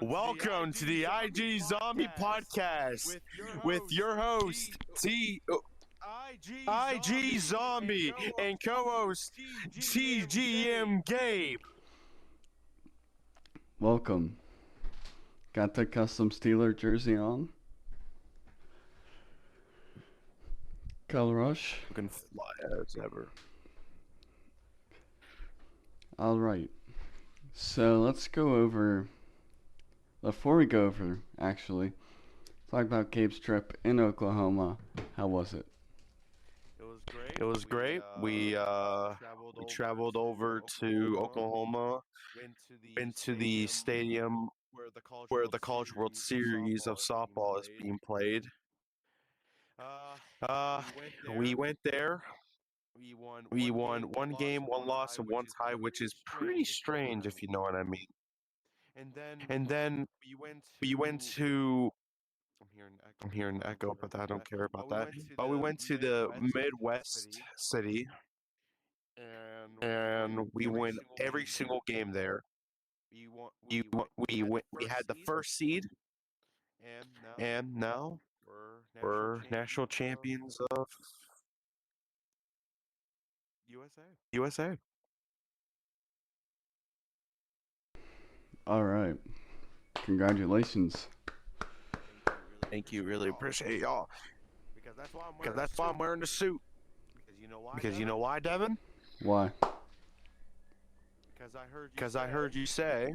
Welcome to the IG Zombie podcast with your host IG Zombie and co-host TGM Gabe. Welcome. Got the custom Steeler jersey on. Color rush. Looking fly as ever. Alright. So let's go over, before we go over, actually, talk about Gabe's trip in Oklahoma. How was it? It was great. We traveled over to Oklahoma, went to the stadium where the College World Series of softball is being played. We went there. We won one game, one loss, and one tie, which is pretty strange if you know what I mean. And then we went to. I'm hearing an echo, but I don't care about that. But we went to the Midwest city, and we win every single game there. We had the first seed, and now we're national champions of USA. Alright. Congratulations. Thank you, really appreciate y'all. Because that's why I'm wearing the suit. Because you know why, Devin? Why? Because I heard you say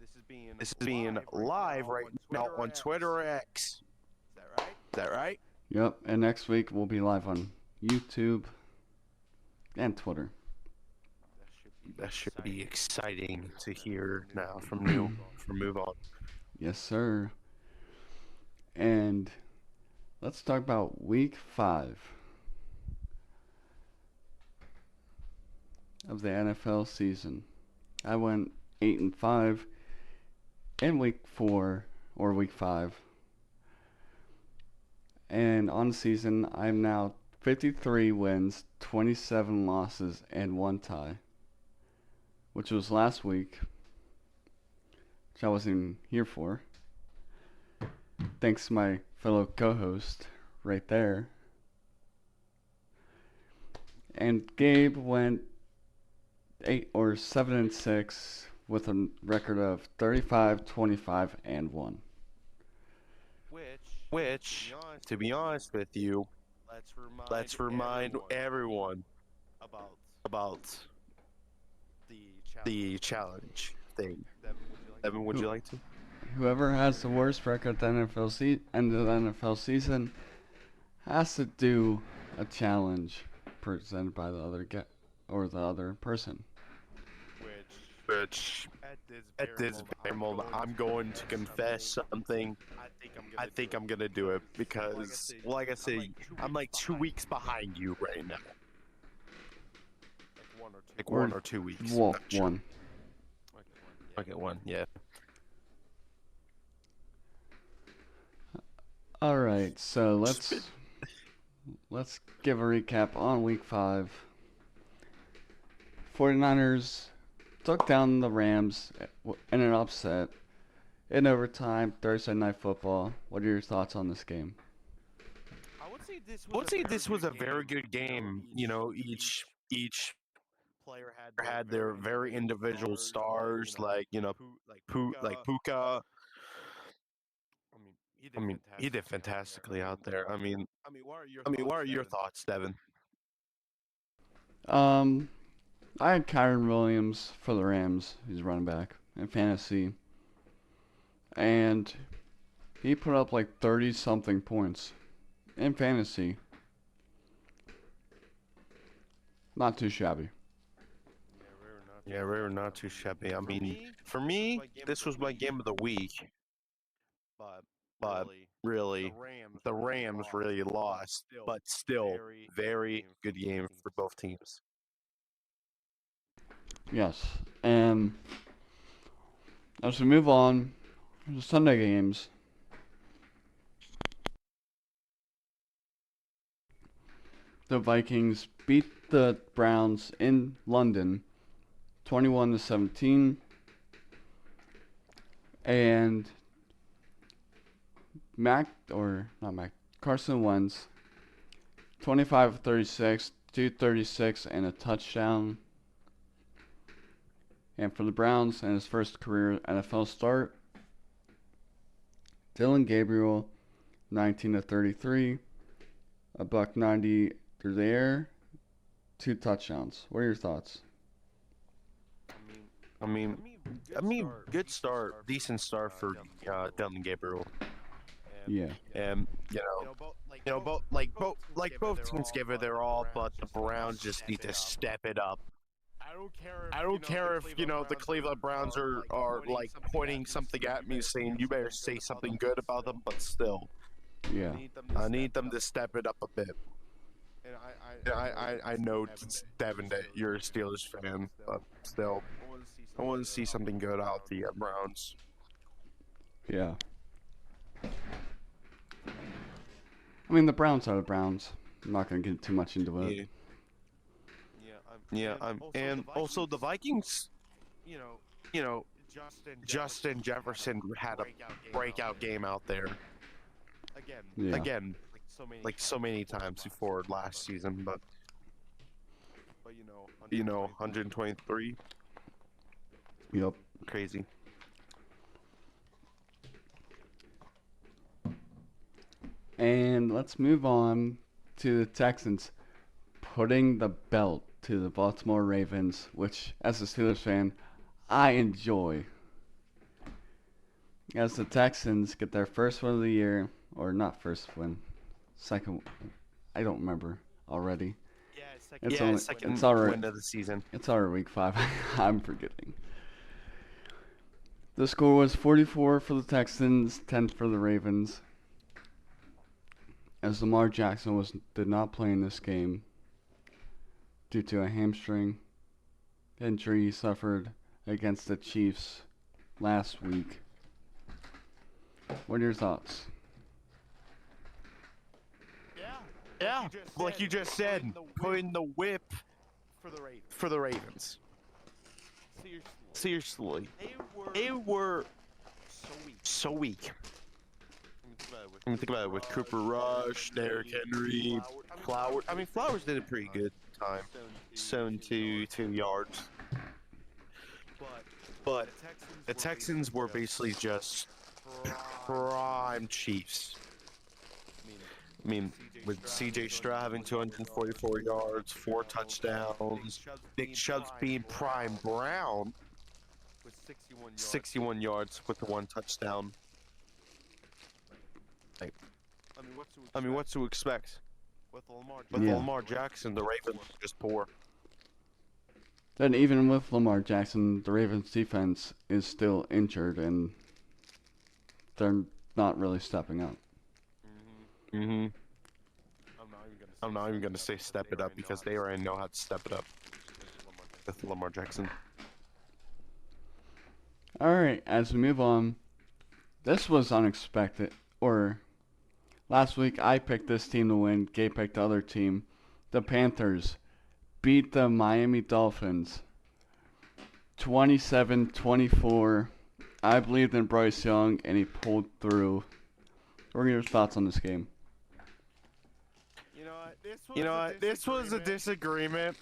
this is being live right now on Twitter or X. Is that right? Yep, and next week we'll be live on YouTube and Twitter. That should be exciting to hear now from Move On. Yes, sir. And let's talk about week 5 of the NFL season. I went 8-5 in week 4 or week 5. And on the season, I'm now 53 wins, 27 losses, and 1 tie, which was last week, which I wasn't here for. Thanks to my fellow co-host right there. And Gabe went 7-6 with a record of 35, 25, and 1. Which, to be honest with you, let's remind everyone about the challenge thing. Evan, would you like to? Whoever has the worst record at the end of the NFL season has to do a challenge presented by the other person. Which at this very moment, I'm going to confess something. I think I'm gonna do it because, like I said, I'm like 2 weeks behind you right now. Like 1 or 2 weeks. Well, 1. Okay, 1. Yeah. All right, so let's give a recap on week 5. 49ers took down the Rams in an upset in overtime, Thursday Night Football. What are your thoughts on this game? I would say this was a very good game. You know, each player had their very individual stars, like Puka. I mean, he did fantastically out there. I mean, what are your thoughts, Devin? I had Kyron Williams for the Rams. He's running back in fantasy, and he put up like 30-something points in fantasy. Not too shabby. Yeah, we were not too shabby. I mean, for me, this was my game of the week. But really, the Rams really lost. But still, very good game for both teams. Yes, and as we move on to Sunday games, the Vikings beat the Browns in London 21-17. And Carson Wentz, 25 of 36, 236, and a touchdown. And for the Browns, in his first career NFL start, Dylan Gabriel, 19 of 33, a buck 90 through the air, 2 touchdowns. What are your thoughts? I mean, good start, decent start for Dylan Gabriel. Yeah. And both teams give it their all, but the Browns just need to step it up. I don't care if the Cleveland Browns are like pointing something at me, saying you better say something good about them, but still, Yeah. I need them to step it up a bit. And I know, Devin, that you're a Steelers fan, but still, I want to see something good out the Browns. Yeah. I mean, the Browns are the Browns. I'm not going to get too much into it. Yeah. And also the Vikings, Justin Jefferson had a breakout game out there. Yeah. Again, like so many times before last season, but 123. Yep. Crazy. And let's move on to the Texans putting the belt to the Baltimore Ravens, which, as a Steelers fan, I enjoy. As the Texans get their first win of the year, or not first win, second, I don't remember already. Second win of the season. It's already week 5. I'm forgetting. The score was 44 for the Texans, 10 for the Ravens. As Lamar Jackson did not play in this game due to a hamstring injury he suffered against the Chiefs last week. What are your thoughts? Yeah, like you just said, putting the whip for the Ravens. Seriously, they were so weak. I mean, think about it with Cooper Rush, Derrick Henry, Flowers. I mean, Flowers did a pretty good time, 72 yards. But the Texans were basically just prime Chiefs. I mean, with C.J. Stroud having 244 yards, 4 touchdowns, Nick Chubb's being prime Brown, 61 yards with the 1 touchdown. I mean, what's to expect? With Lamar Jackson, the Ravens are just poor. Then even with Lamar Jackson, the Ravens defense is still injured and they're not really stepping up. Mm-hmm. I'm not even gonna say step it up because they already know how to step it up with Lamar Jackson. Alright, as we move on, this was unexpected. Last week I picked this team to win, Gabe picked the other team. The Panthers beat the Miami Dolphins 27-24. I believed in Bryce Young and he pulled through. What are your thoughts on this game? This was a disagreement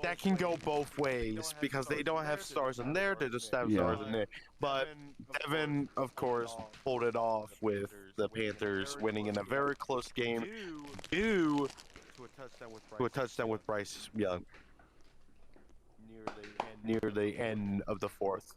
that can go both ways because they don't have stars in there, they just have stars in there. But Devin, of course, pulled it off with the Panthers winning in a very close game due to a touchdown with Bryce Young near the end of the 4th.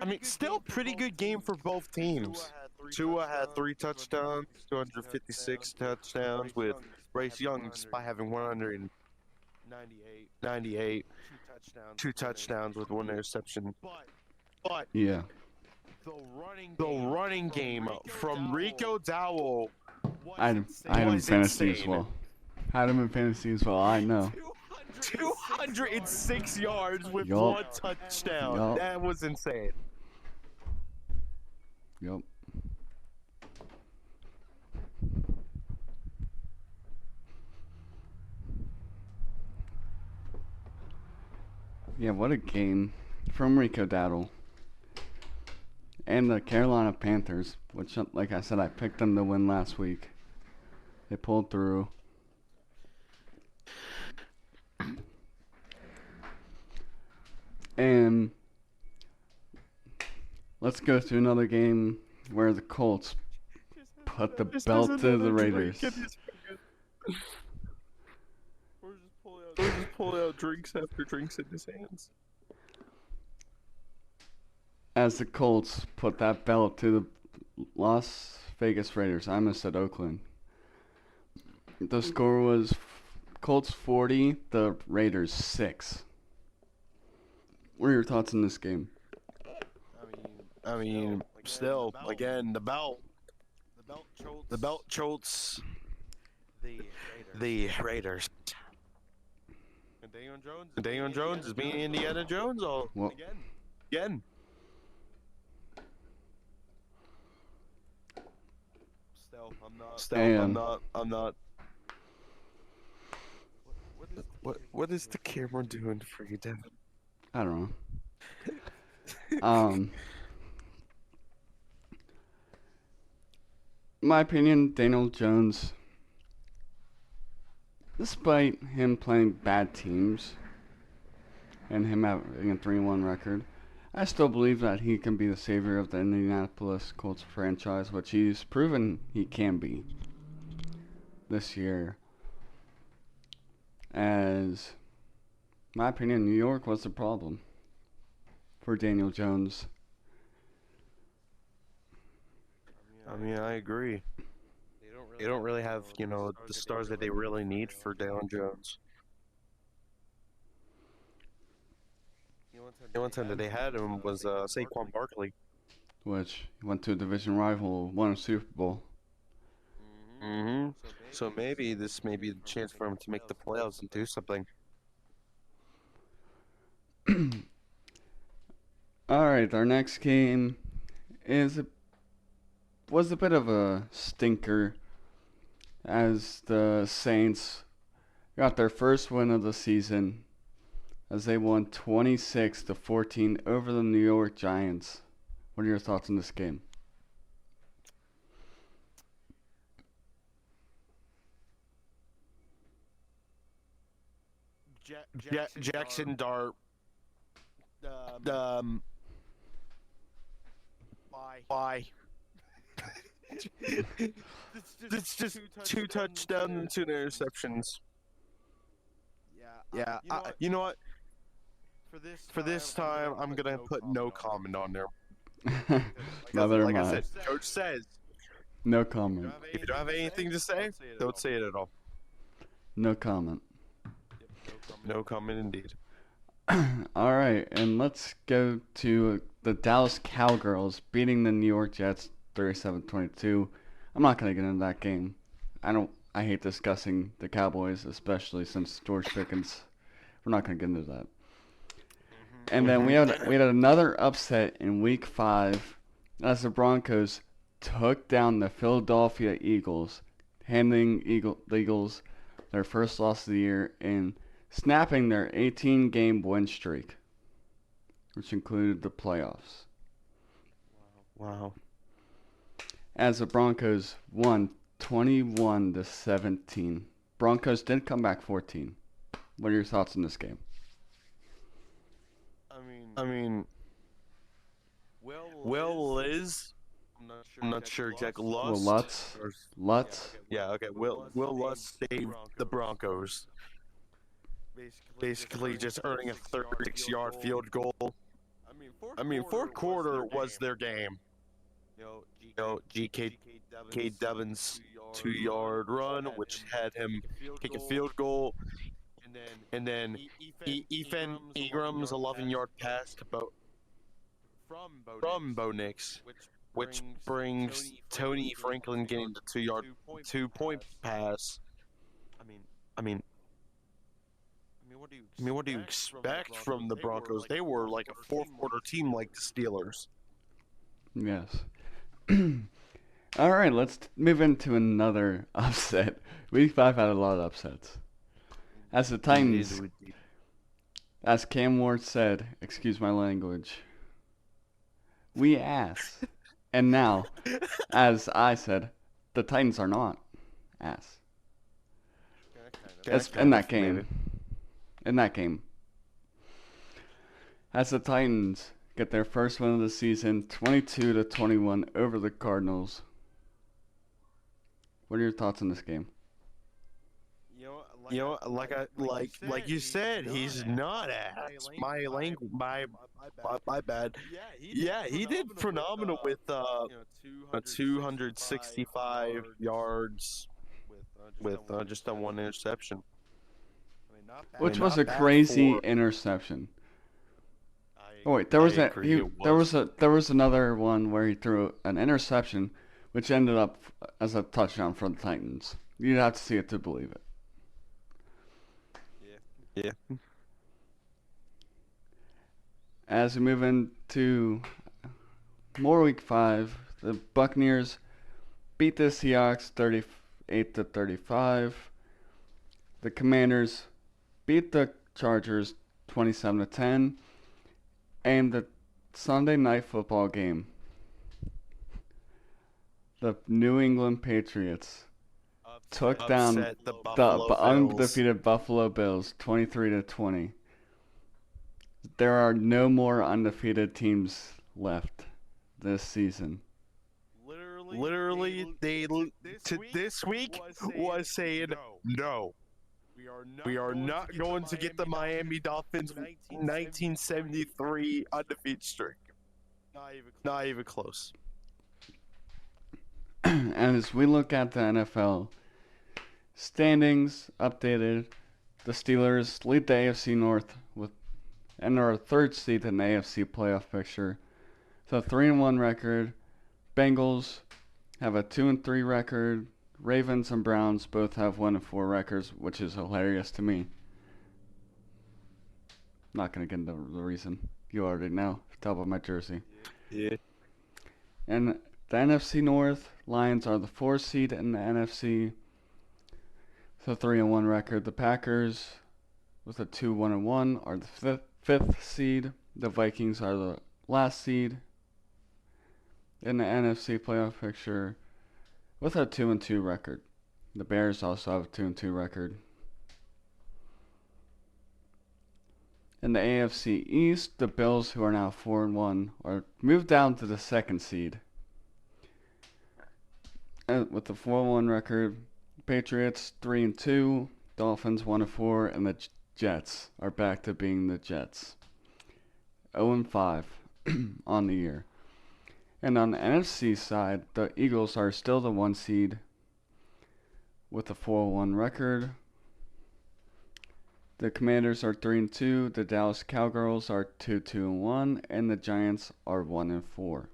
I mean, still pretty good game for both teams. Tua had 3 touchdowns, 256 touchdowns, with Bryce Young by having 198, 2 touchdowns with 1 interception. But yeah, the running game from Rico Dowell, I had him in fantasy as well. I know. 206 yards with 1 touchdown. That was insane. Yup. Yeah, what a game from Rico Dowdle. and the Carolina Panthers, which, like I said, I picked them to win last week. They pulled through. And let's go to another game where the Colts put the belt to the Raiders. We're just pulling out drinks after drinks in his hands. As the Colts put that belt to the Las Vegas Raiders. I almost said Oakland. The score was Colts 40, the Raiders 6. What are your thoughts on this game? I mean, still, again, the belt jolts the Raiders. And Daniel Jones is being Indiana Jones again. I'm not. What is the camera doing for you, Devin? I don't know. In my opinion, Daniel Jones, despite him playing bad teams and him having a 3-1 record, I still believe that he can be the savior of the Indianapolis Colts franchise, which he's proven he can be this year. As, in my opinion, New York was the problem for Daniel Jones. I mean, I agree. They don't really have, the stars that they really need for Daniel Jones. The only time that they had him was Saquon Barkley, which went to a division rival, won a Super Bowl. Mm-hmm. So maybe this may be the chance for him to make the playoffs and do something. All right, our next game was a bit of a stinker, as the Saints got their first win of the season, as they won 26-14 over the New York Giants. What are your thoughts on this game? Jackson Dart. Why? It's just 2 touchdowns and 2 interceptions. Yeah, you know what? For this time, I'm gonna put no comment on there. Like I said, Coach says. No comment. If you don't have anything to say, don't say it at all. No comment. No comment indeed. All right, and let's go to the Dallas Cowgirls beating the New York Jets 37-22. I'm not going to get into that game. I hate discussing the Cowboys, especially since George Pickens. We're not going to get into that. And then we had another upset in Week 5 as the Broncos took down the Philadelphia Eagles, handing the Eagles their first loss of the year and snapping their 18-game win streak, which included the playoffs. Wow. As the Broncos won 21-17. Broncos did come back 14. What are your thoughts on this game? I mean, Liz. I'm not sure exactly. Lutz. Yeah, okay. Will Lutz saved the Broncos. Basically just earning a 36-yard field goal. I mean, fourth quarter was their game. G.K. Devon's 2-yard run, which had him kick a field goal. And then Ethan Ingram's 11-yard pass from Bo Nix, which brings Tony Franklin getting the 2-point pass. I mean, what do you expect from the Broncos? They were like a fourth-quarter team like the Steelers. Yes. All right, let's move into another upset. Week 5 had a lot of upsets. As the Titans, as Cam Ward said, excuse my language, We ass. And now, as I said, the Titans are not ass. As in that game. In that game. As the Titans get their first win of the season, 22-21 over the Cardinals. What are your thoughts on this game? Like you said, he's not ass. My bad. Yeah, he did phenomenal with 265 yards with just that one interception. Which was a crazy interception. Oh wait, there was another one where he threw an interception, which ended up as a touchdown for the Titans. You'd have to see it to believe it. Yeah. As we move into more Week 5, the Buccaneers beat the Seahawks 38-35. The Commanders beat the Chargers 27-10. And the Sunday Night Football game, the New England Patriots took down the undefeated Buffalo Bills 23-20. There are no more undefeated teams left this season. Literally, this week was saying no. We are not going to get the Miami Dolphins 1973 undefeated streak. Not even close. And as we look at the NFL standings updated, the Steelers lead the AFC North and are a third seed in the AFC playoff picture. So 3-1 record. Bengals have a 2-3 record. Ravens and Browns both have 1-4 records, which is hilarious to me. Not going to get into the reason. You already know. Tell by my jersey. Yeah. And the NFC North, Lions are the 4th seed in the NFC. So 3-1 record. The Packers, with a 2-1-1, are the 5th seed. The Vikings are the last seed in the NFC playoff picture, with a 2-2 record. The Bears also have a 2-2 record. In the AFC East, the Bills, who are now 4-1, are moved down to the 2nd seed. With the 4-1 record, Patriots 3-2, Dolphins 1-4, and the Jets are back to being the Jets. 0-5 on the year. And on the NFC side, the Eagles are still the 1 seed with a 4-1 record. The Commanders are 3-2, the Dallas Cowgirls are 2-1, and the Giants are 1-4.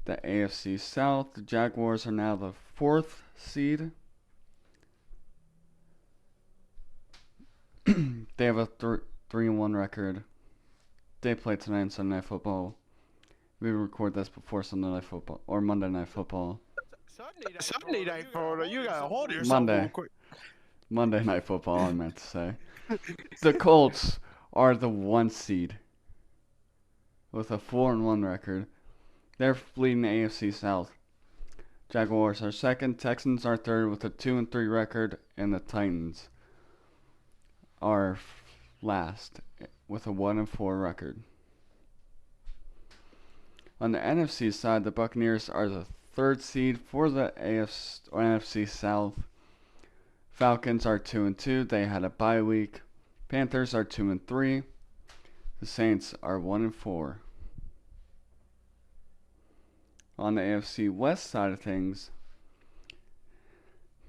The AFC South, the Jaguars are now the 4th seed. They have a 3-1 record. They play tonight in Sunday Night Football. We record this before Sunday Night Football or Monday Night Football. Sunday Night Football. You gotta hold yourself real quick. Monday Night Football, I meant to say. The Colts are the 1 seed with a 4-1 record. They're leading the AFC South. Jaguars are 2nd, Texans are 3rd with a 2-3 record, and the Titans are last with a 1-4 record. On the NFC side, the Buccaneers are the 3rd seed for the NFC South. Falcons are 2-2. They had a bye week. Panthers are 2-3. The Saints are 1-4. On the AFC West side of things,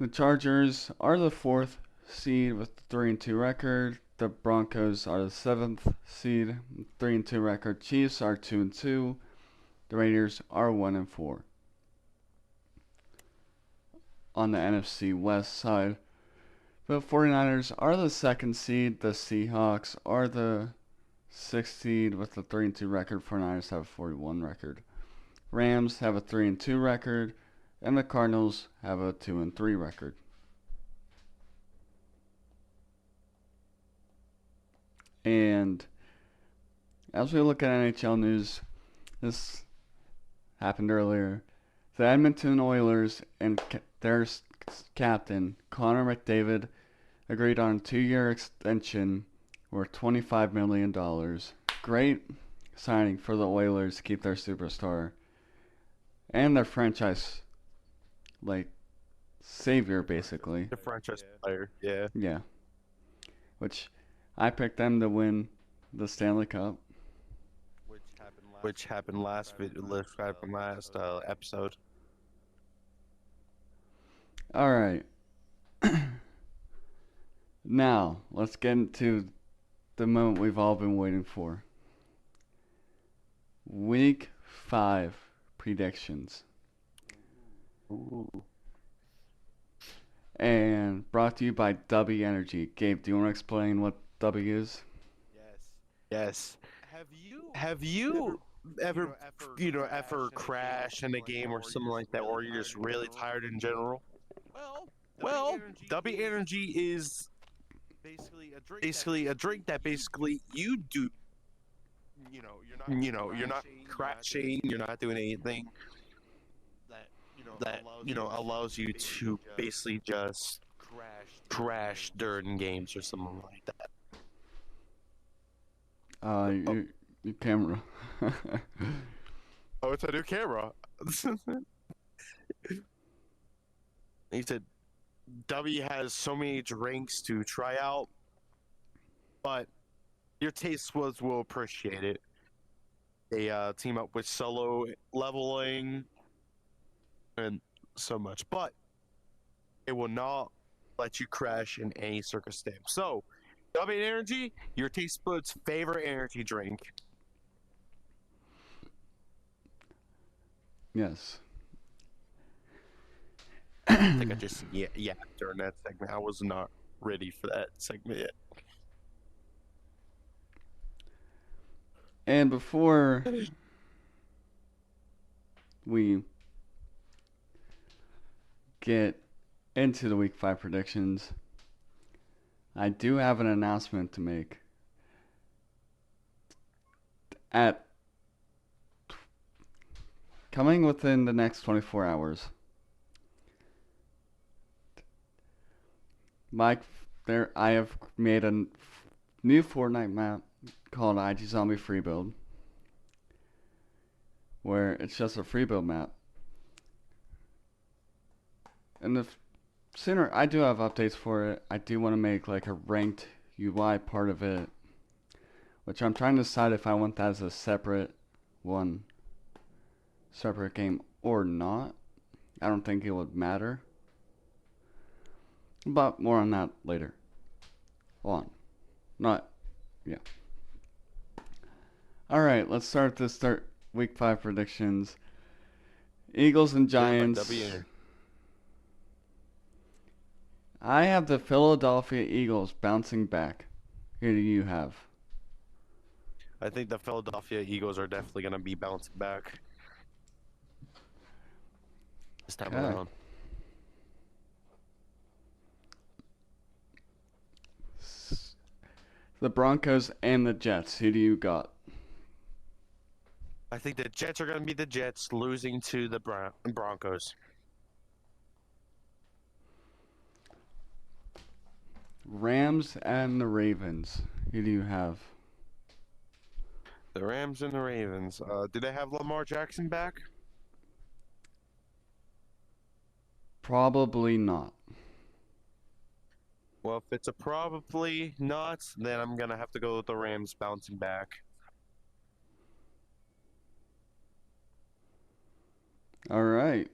the Chargers are the 4th seed with a 3-2 record. The Broncos are the 7th seed, 3-2 record. Chiefs are 2-2. The Raiders are 1-4. On the NFC West side, the 49ers are the 2nd seed. The Seahawks are the 6th seed with a 3-2 record. 49ers have a 41 record. Rams have a 3-2 record, and the Cardinals have a 2-3 record. And As we look at NHL news, this happened earlier. The Edmonton Oilers and their captain, Connor McDavid, agreed on a 2-year extension worth $25 million. Great signing for the Oilers to keep their superstar and their franchise, like, savior, basically. The franchise player, yeah. Yeah. Which I picked them to win the Stanley Cup. Which happened last episode. All right. Now, let's get into the moment we've all been waiting for. Week 5 predictions. Ooh. And brought to you by DUBBY Energy. Gabe, do you want to explain what DUBBY is? Yes. Have you ever crash in a game or something like that, or you're just really tired in general? Well, DUBBY Energy is basically a drink that basically you do. You're not crashing. You're not doing anything that allows you to basically just crash during games or something like that. Your camera. Oh, it's a new camera. He said, "DUBBY has so many drinks to try out, but your taste buds will appreciate it. They team up with solo leveling and so much, but it will not let you crash in any circumstance. So, DUBBY Energy, your taste buds' favorite energy drink." Yes. I think I just during that segment. I was not ready for that segment yet. And before we get into the week 5 predictions, I do have an announcement to make. Coming within the next 24 hours, I have made a new Fortnite map called IG Zombie Free Build, where it's just a free build map. And the sooner I do have updates for it, I do want to make like a ranked UI part of it, which I'm trying to decide if I want that as a separate game or not. I don't think it would matter, but more on that later. Hold on. Alright, let's start week 5 predictions. Eagles and Giants. I have the Philadelphia Eagles bouncing back. Who do you have? I think the Philadelphia Eagles are definitely going to be bouncing back this time around. The Broncos and the Jets. Who do you got? I think the Jets are going to be the Jets, losing to the Broncos. Rams and the Ravens. Who do you have? The Rams and the Ravens. Do they have Lamar Jackson back? Probably not. Well, if it's a probably not, then I'm going to have to go with the Rams bouncing back. All right.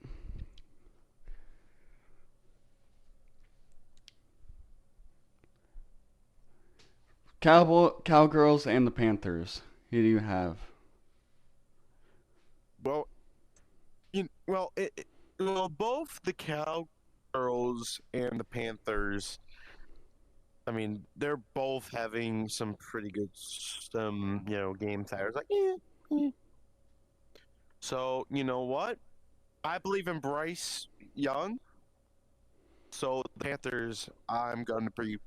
Cowgirls and the Panthers. Who do you have? Well, both the Cowgirls and the Panthers, I mean, they're both having some pretty good, game tires. So, you know what? I believe in Bryce Young. So, the Panthers, I'm going to be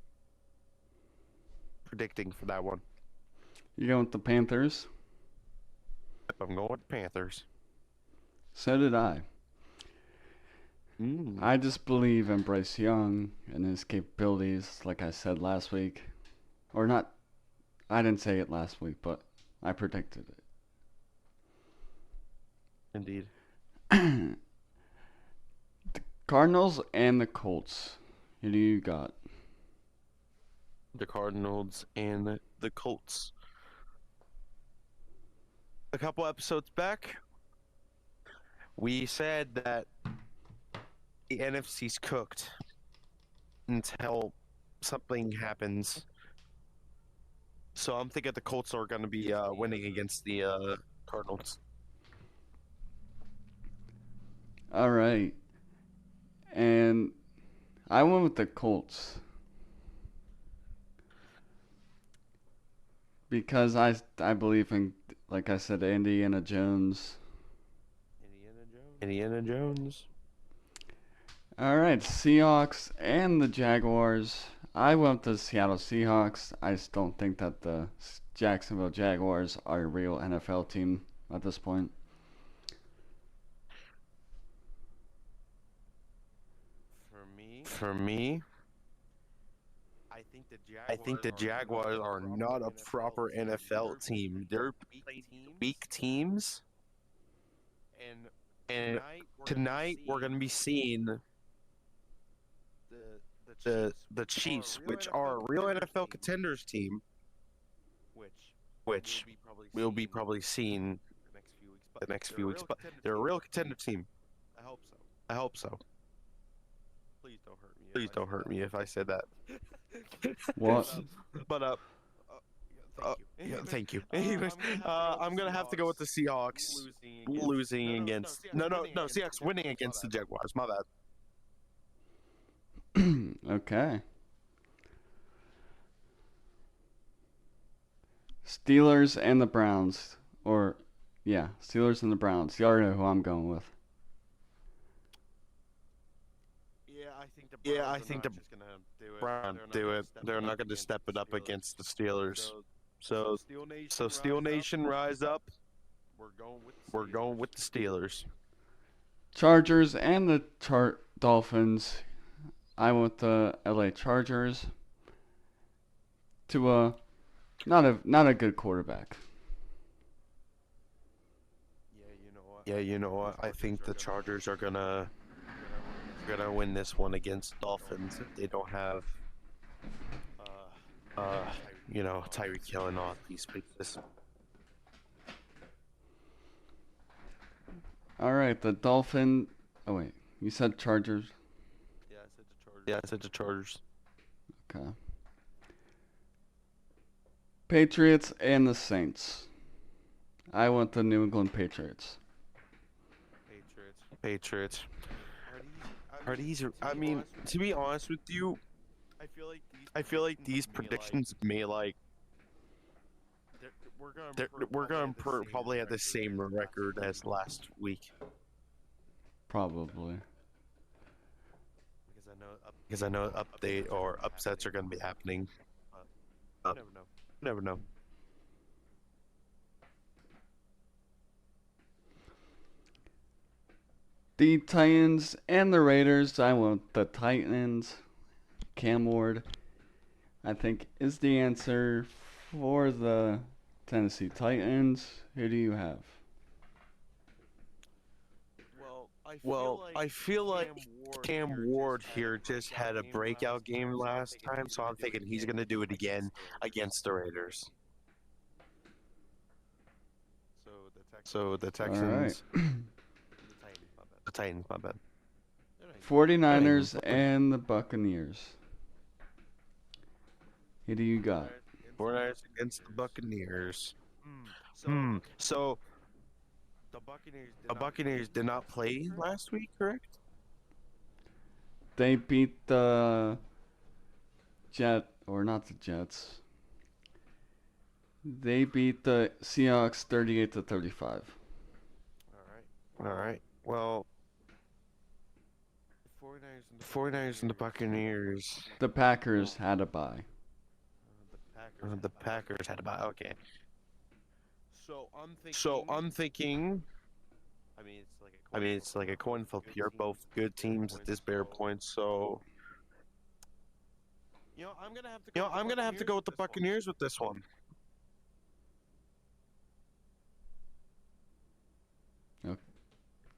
predicting for that one. You going with the Panthers? I'm going with the Panthers. So did I. Mm. I just believe in Bryce Young and his capabilities, like I said last week. Or not, I didn't say it last week, but I predicted Indeed. it. The Cardinals and the Colts. Who do you got? The Cardinals and the Colts. A couple episodes back, we said that the NFC's cooked until something happens. So I'm thinking the Colts are going to be winning against the Cardinals. All right. And I went with the Colts. Because I believe in, like I said, Indiana Jones. Indiana Jones. All right, Seahawks and the Jaguars. I went with the Seattle Seahawks. I just don't think that the Jacksonville Jaguars are a real NFL team at this point. For me, I think the Jaguars are not a proper NFL team. They're weak teams. And tonight we're going to be seeing the Chiefs, which are a real NFL contenders team, which we'll be probably seeing the next few weeks. But they're a real contender team. I hope so. Please don't hurt me if I said that. What? But yeah, thank you. Anyways, I'm gonna have to go with the Seahawks losing against Seahawks winning against the Jaguars. My bad. Okay. Steelers and the Browns. Or, yeah, Steelers and the Browns. You already know who I'm going with. Yeah, I think the Browns do it. They're not gonna step it up against the Steelers. So Steel Nation, rise up. We're going with the Steelers. Chargers and the Dolphins. I went with the LA Chargers to not a good quarterback. Yeah, you know what? I think the Chargers are gonna win this one against Dolphins if they don't have Tyreek Hill and all these pieces. All right, the Dolphin. Oh wait, you said Chargers. Yeah, I said the Chargers. Okay. Patriots and the Saints. I want the New England Patriots. Patriots. Are these? I mean, to be honest with you, I feel like these predictions may like. We're gonna probably have the same record as last week. Probably. Because I know update or upsets are gonna be happening. Never know. The Titans and the Raiders. I want the Titans. Cam Ward, I think, is the answer for the Tennessee Titans. Who do you have? Well, I feel like Cam Ward here just had a breakout game last time, so I'm thinking he's gonna do it again against the Raiders. So the Texans. All right. The Titans, my bad. 49ers and the Buccaneers. Who do you got? 49ers against the Buccaneers. So the Buccaneers did not play last week, correct? They beat the not the Jets. They beat the Seahawks 38-35. All right. Well, the 49ers and the Buccaneers. The Packers had a bye. The Packers had a bye. Okay. So I'm thinking. I mean, it's like a coin flip here. Both good teams at this bare point. So I'm gonna have to go with the Buccaneers with this one.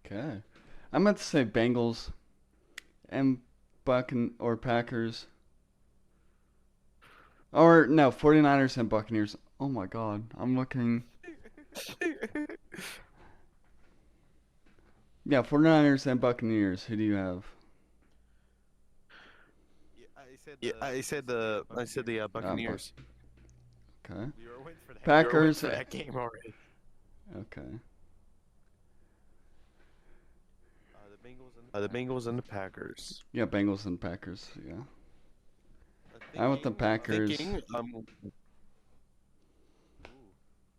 Okay. I meant to say Bengals and or Packers. Or no, 49ers and Buccaneers. Oh my god. I'm looking. Yeah, 49ers and Buccaneers. Who do you have? Yeah, I said the Buccaneers. Okay. We were waiting for Packers. that game already. Okay. The Bengals and the Packers. Yeah, Bengals and Packers. Yeah. I want the Packers.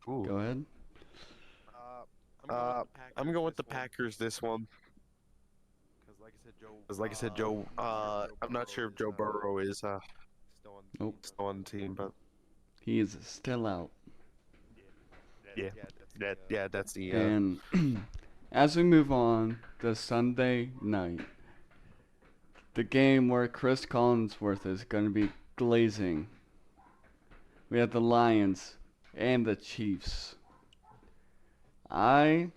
Go ahead. I'm going with the Packers this one. Because like I said, Joe. I'm not sure if Joe Burrow is Nope. still on the team, but He is still out. yeah, that's the. And as we move on to Sunday night, the game where Chris Collinsworth is going to be glazing. We have the Lions and the Chiefs. I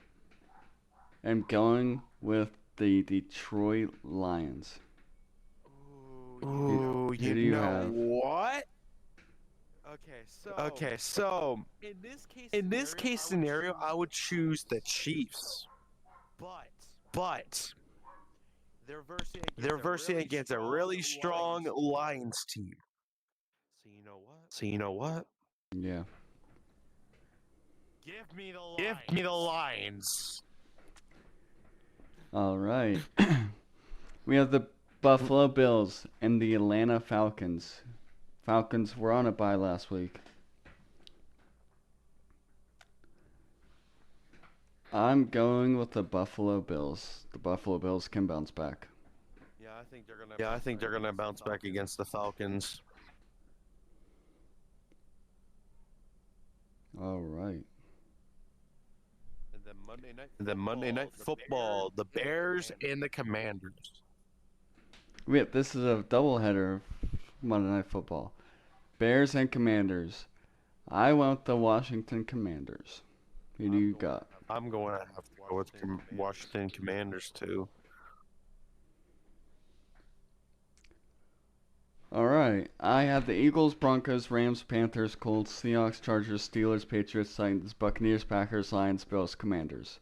am going with the Detroit Lions. Ooh, Who do you have? What? Okay, so in this case scenario, I would choose the Chiefs. But they're versing against a really strong Lions team. So you know what? Yeah. Give me the Lions. All right. We have the Buffalo Bills and the Atlanta Falcons. Falcons were on a bye last week. I'm going with the Buffalo Bills. The Buffalo Bills can bounce back. Yeah, I think they're gonna bounce back against the Falcons. All right. And then Monday Night Football, the Bears and the Commanders. This is a doubleheader of Monday Night Football. Bears and Commanders. I want the Washington Commanders. Who do you got? I'm going to have to go with Washington Commanders too. All right. I have the Eagles, Broncos, Rams, Panthers, Colts, Seahawks, Chargers, Steelers, Patriots, Titans, Buccaneers, Packers, Lions, Bills, Commanders.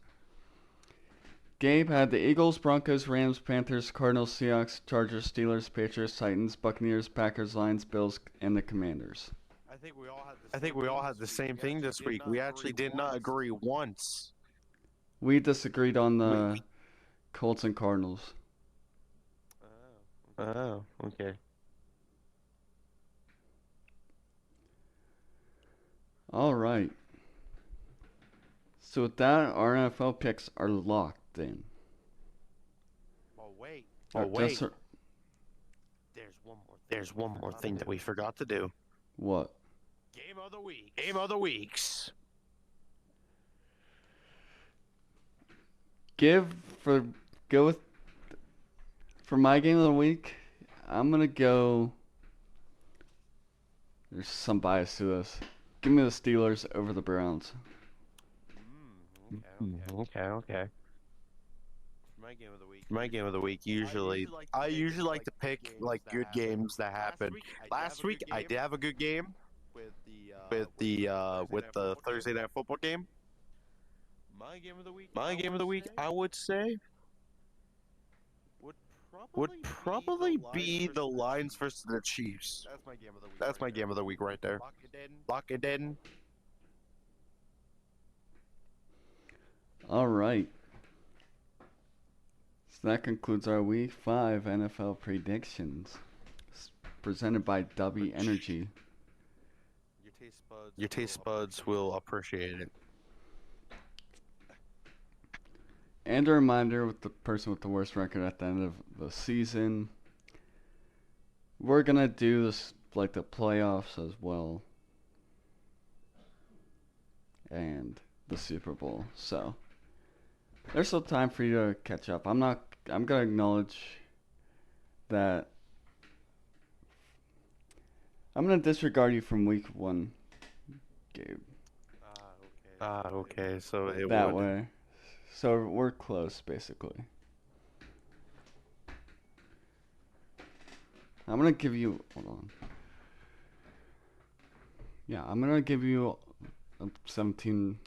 Gabe had the Eagles, Broncos, Rams, Panthers, Cardinals, Seahawks, Chargers, Steelers, Patriots, Titans, Buccaneers, Packers, Lions, Bills, and the Commanders. I think we all had the same thing this week. We actually did not agree once. We disagreed on the Colts and Cardinals. Oh, okay. All right. So with that, our NFL picks are locked in. Oh wait. There's one more thing that we forgot to do. What? Game of the week. Game of the weeks. For my game of the week, I'm gonna go. There's some bias to this. Give me the Steelers over the Browns. Okay. My game of the week. I usually like to pick like good games that happen. Last week I did have a good game with the Thursday Night Football game. My game of the week, I would say, would probably be the Lions versus the Chiefs. That's my game of the week right there. Lock it in. All right. So that concludes our Week 5 NFL predictions, presented by DUBBY Energy. Your taste buds will appreciate it. And a reminder, with the person with the worst record at the end of the season, we're gonna do this like the playoffs as well. and the Super Bowl. So there's still time for you to catch up. I'm gonna acknowledge that I'm gonna disregard you from week 1, Gabe. Okay. So it That would. way. So we're close, basically. I'm gonna give you. Hold on. Yeah, I'm gonna give you 17.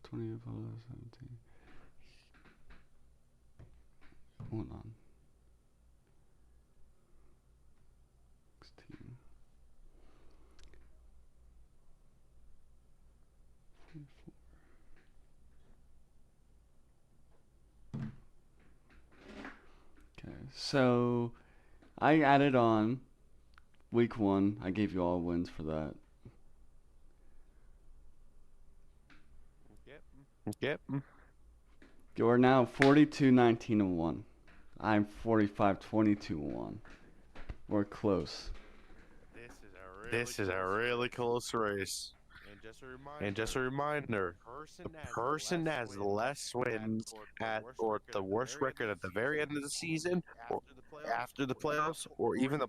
20 of 17. Hold on. 16. 44. Okay, so I added on week 1. I gave you all wins for that. Yep. You are now 42-19-1. I'm 45-22-1. We're close. This is a really close race. And just a reminder, the person that has less wins or the worst record at the very end of the season, or after the playoffs, or even the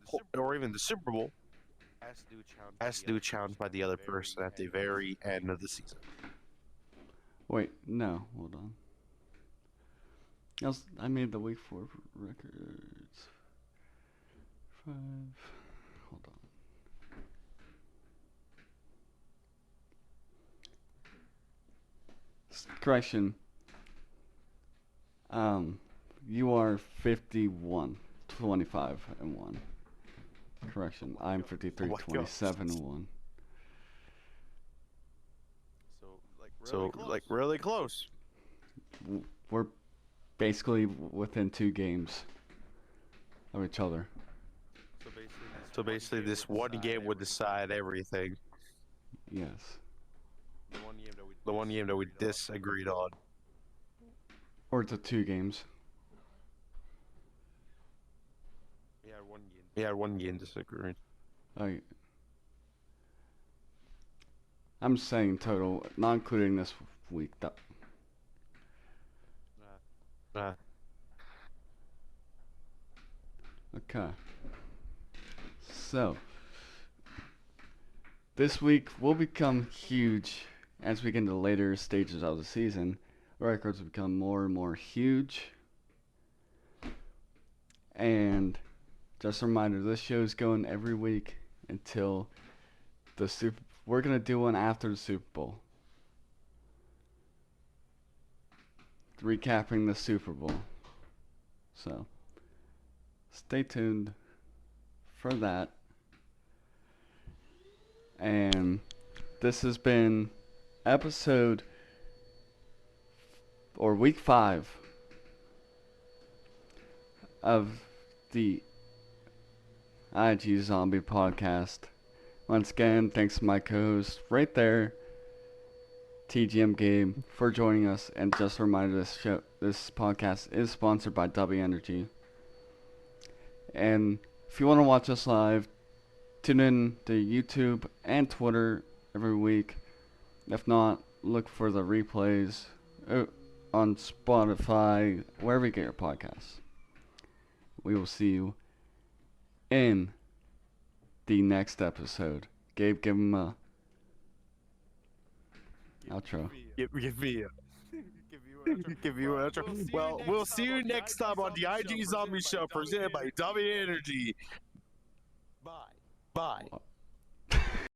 Super Bowl, has to do challenge by the other person at the very end of the season. Wait, no, hold on. I made the week 4 records. 5. Hold on. Correction. You are 51-25-1. Correction. I'm 53-27-1. So like really close. We're basically within 2 games of each other. So basically, this one game would decide everything. Yes. The one game that we disagreed on. Or the 2 games. Yeah, one game disagreed. I'm saying total, not including this week. Okay. So, this week will become huge as we get into the later stages of the season. Records will become more and more huge. And just a reminder, this show is going every week until we're going to do one after the Super Bowl. Recapping the Super Bowl. So, stay tuned for that. And this has been week 5 of the IG Zombie podcast. Once again, thanks to my co-host right there, TGM Gabe, for joining us. And just a reminder, this podcast is sponsored by DUBBY Energy. And if you want to watch us live, tune in to YouTube and Twitter every week. If not, look for the replays on Spotify, wherever you get your podcasts. We will see you in the next episode. Gabe, give him a outro. Give me a give you an outro. Well, we'll see you next time on the IG Zombie Show presented by DUBBY Energy. Bye.